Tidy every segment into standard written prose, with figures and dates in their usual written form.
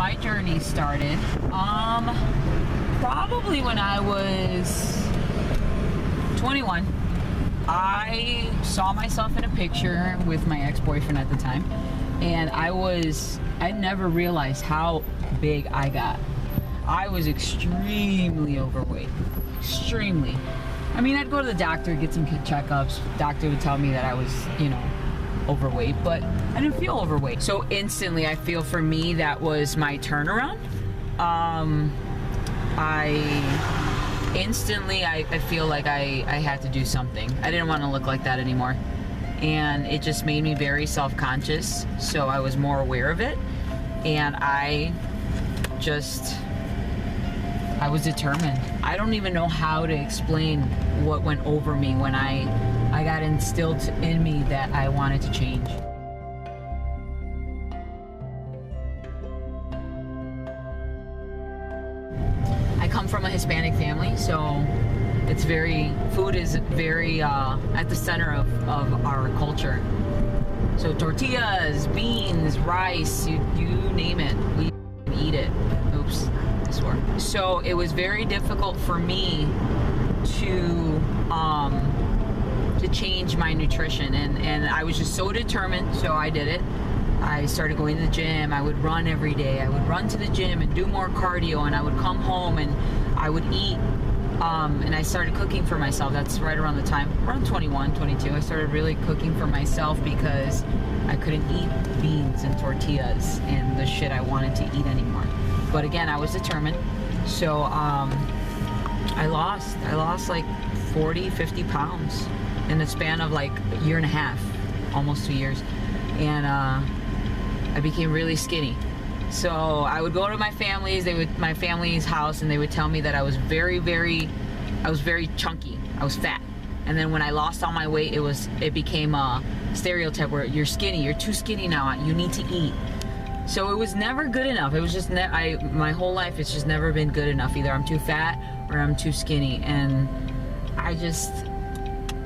my journey started, probably when I was 21. I saw myself in a picture with my ex-boyfriend at the time, and I never realized how big I got. I was extremely overweight, extremely. I mean, I'd go to the doctor, get some checkups. Doctor would tell me that I was, overweight, but I didn't feel overweight. So instantly, I feel for me, that was my turnaround. I feel like I had to do something. I didn't want to look like that anymore. And it just made me very self-conscious, so I was more aware of it. And I was determined. I don't even know how to explain what went over me when I got instilled in me that I wanted to change. I come from a Hispanic family, so food is very at the center of our culture. So tortillas, beans, rice, you name it, we eat it. Oops, I swore. So it was very difficult for me to change my nutrition, and I was just so determined, so I did it. I started going to the gym. I would run every day. I would run to the gym and do more cardio, and I would come home and I would eat, and I started cooking for myself. That's right around the time, around 21, 22, I started really cooking for myself because I couldn't eat beans and tortillas and the shit I wanted to eat anymore. But again, I was determined. So I lost like 40, 50 pounds in the span of like a year and a half, almost 2 years. And I became really skinny. So I would go to my family's house, and they would tell me that I was very chunky. I was fat. And then when I lost all my weight, it became a stereotype where you're skinny, you're too skinny now, you need to eat. So it was never good enough. It was just my whole life, it's just never been good enough. Either I'm too fat or I'm too skinny. And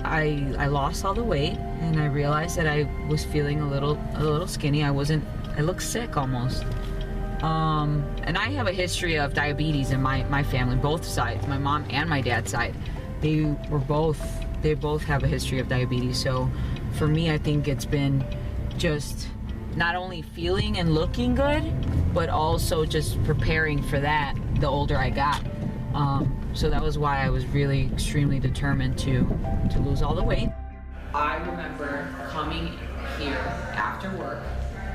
I lost all the weight, and I realized that I was feeling a little skinny. I looked sick almost. And I have a history of diabetes in my family, both sides, my mom and my dad's side. They both have a history of diabetes. So for me, I think it's been just not only feeling and looking good, but also just preparing for that the older I got. So that was why I was really extremely determined to lose all the weight. I remember coming here after work,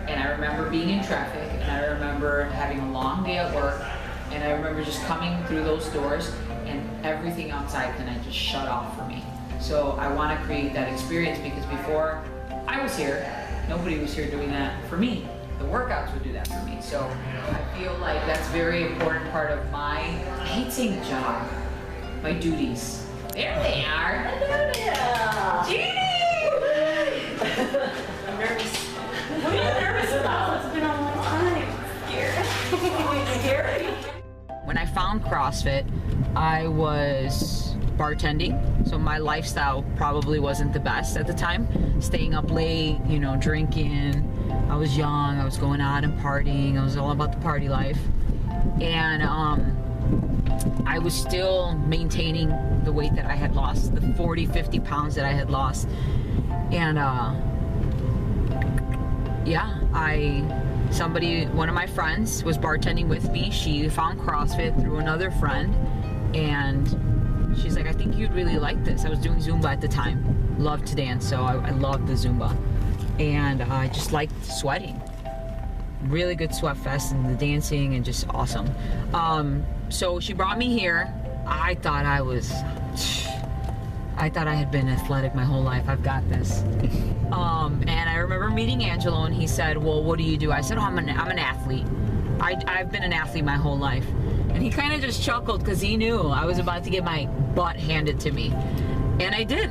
and I remember being in traffic, and I remember having a long day at work, and I remember just coming through those doors, and everything outside kind of just shut off for me. So I want to create that experience, because before I was here, nobody was here doing that for me. The workouts would do that for me. So I feel like that's a very important part of I hate saying job, my duties. There they are. Hello. Jeannie! I'm nervous. What are you nervous about? It's been a long time. I'm scared. When I found CrossFit, I was bartending, so my lifestyle probably wasn't the best at the time. Staying up late, drinking. I was young, I was going out and partying, I was all about the party life. And I was still maintaining the weight that I had lost, the 40, 50 pounds that I had lost. And one of my friends was bartending with me. She found CrossFit through another friend, and she's like, I think you'd really like this. I was doing Zumba at the time, loved to dance, so I loved the Zumba. And I just liked sweating. Really good sweat fest, and the dancing, and just awesome. So she brought me here. I thought I had been athletic my whole life. I've got this. And I remember meeting Angelo, and he said, well, what do you do? I said, I'm an athlete. I've been an athlete my whole life. And he kind of just chuckled, because he knew I was about to get my butt handed to me. And I did.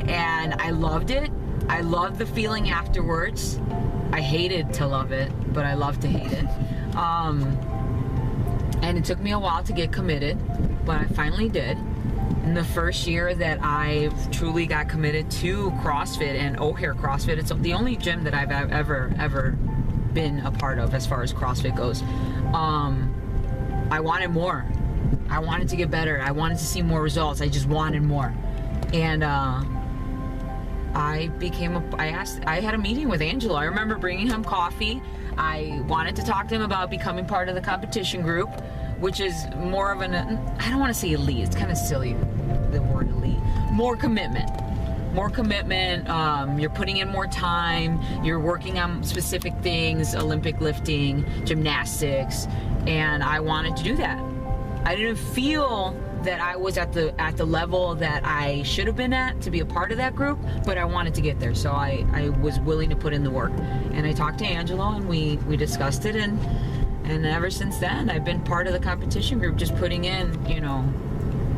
And I loved it. I loved the feeling afterwards. I hated to love it, but I loved to hate it. And it took me a while to get committed, but I finally did. In the first year that I truly got committed to CrossFit and O'Hare CrossFit, it's the only gym that I've ever been a part of as far as CrossFit goes. I wanted more. I wanted to get better. I wanted to see more results. I just wanted more. And I had a meeting with Angelo. I remember bringing him coffee. I wanted to talk to him about becoming part of the competition group, which is more of an, I don't want to say elite, it's kind of silly, the word elite. More commitment. You're putting in more time. You're working on specific things, Olympic lifting, gymnastics, and I wanted to do that. I didn't feel that I was at the level that I should have been at to be a part of that group, but I wanted to get there, so I was willing to put in the work. And I talked to Angelo, and we discussed it, and ever since then, I've been part of the competition group, just putting in,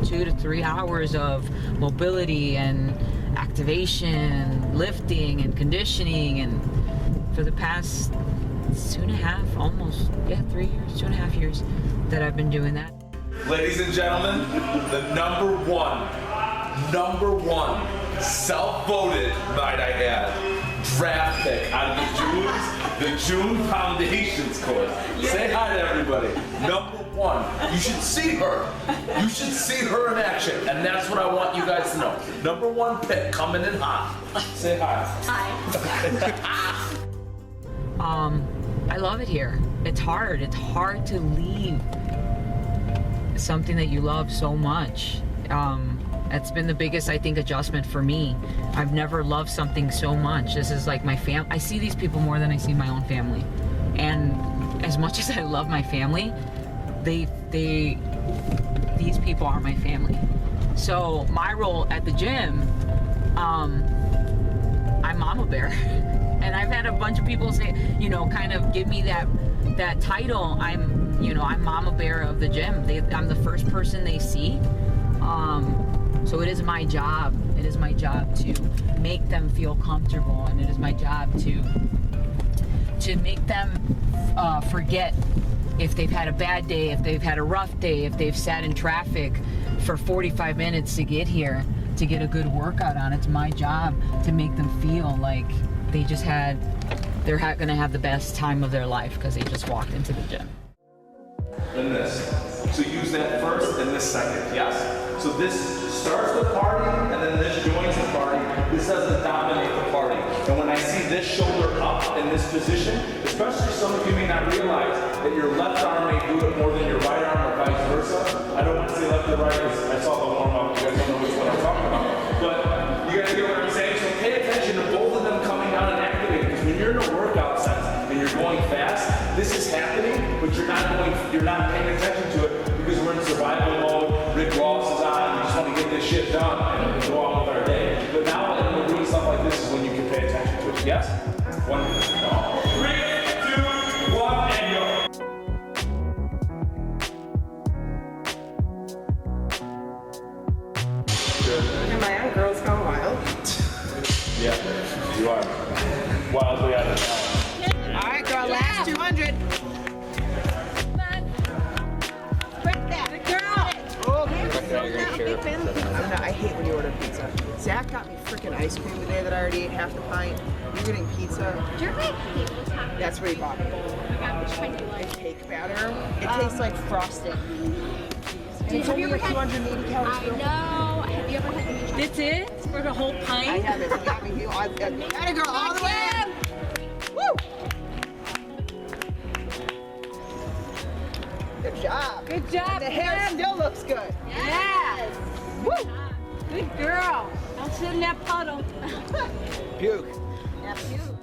2 to 3 hours of mobility and activation, lifting and conditioning, and for the past 2.5, almost, 3 years, 2.5 years that I've been doing that. Ladies and gentlemen, the number one, self-voted, might I add, draft pick out of the June Foundations course. Yeah. Say hi to everybody. Number one. You should see her. You should see her in action, and that's what I want you guys to know. Number one pick coming in hot. Say hi. Hi. I love it here. It's hard. It's hard to leave something that you love so much. It's been the biggest, I think, adjustment for me. I've never loved something so much. This is like my family. I see these people more than I see my own family. And as much as I love my family, these people are my family. So my role at the gym, I'm Mama Bear. And I've had a bunch of people say, kind of give me that title. I'm Mama Bear of the gym. I'm the first person they see. So it is my job. It is my job to make them feel comfortable, and it is my job to make them forget if they've had a bad day, if they've had a rough day, if they've sat in traffic for 45 minutes to get here to get a good workout on. It's my job to make them feel like they're going to have the best time of their life because they just walked into the gym. And this. So use that first and this second, yes? So this starts the party and then this joins the party. This doesn't dominate the party. And when I see this shoulder up in this position, especially some of you may not realize that your left arm may do it more than your right arm or vice versa. I don't want to say left or right because I saw the warm up. You guys don't know which one I'm talking about. But you guys get what I'm saying? So pay attention to both of them coming down and activating, because when you're in a workout sense and you're going fast, this is happening, but you're not paying attention to it because we're in survival mode. Rick Ross is on. We just want to get this shit done and go on with our day. But now when we're doing stuff like this is when you can pay attention to it. Yes? 1, 3, 2, 1, and go. Am I on Girls Gone Wild? Yeah, you are. Wildly out of balance. All right, girl, last 200. I hate when you order pizza. Zach got me freaking ice cream today that I already ate half the pint. You're getting pizza. That's what he bought me. The cake batter. It tastes like frosting. And it's only like 280 calories. I know. Have you ever had me? That's it? For the whole pint? I haven't. He got me. Got a girl all the way up. Woo! Good job. Good job. And the hair still looks good. Yes. Woo! Good girl. I'll sit in that puddle. Puke. Yeah, puke.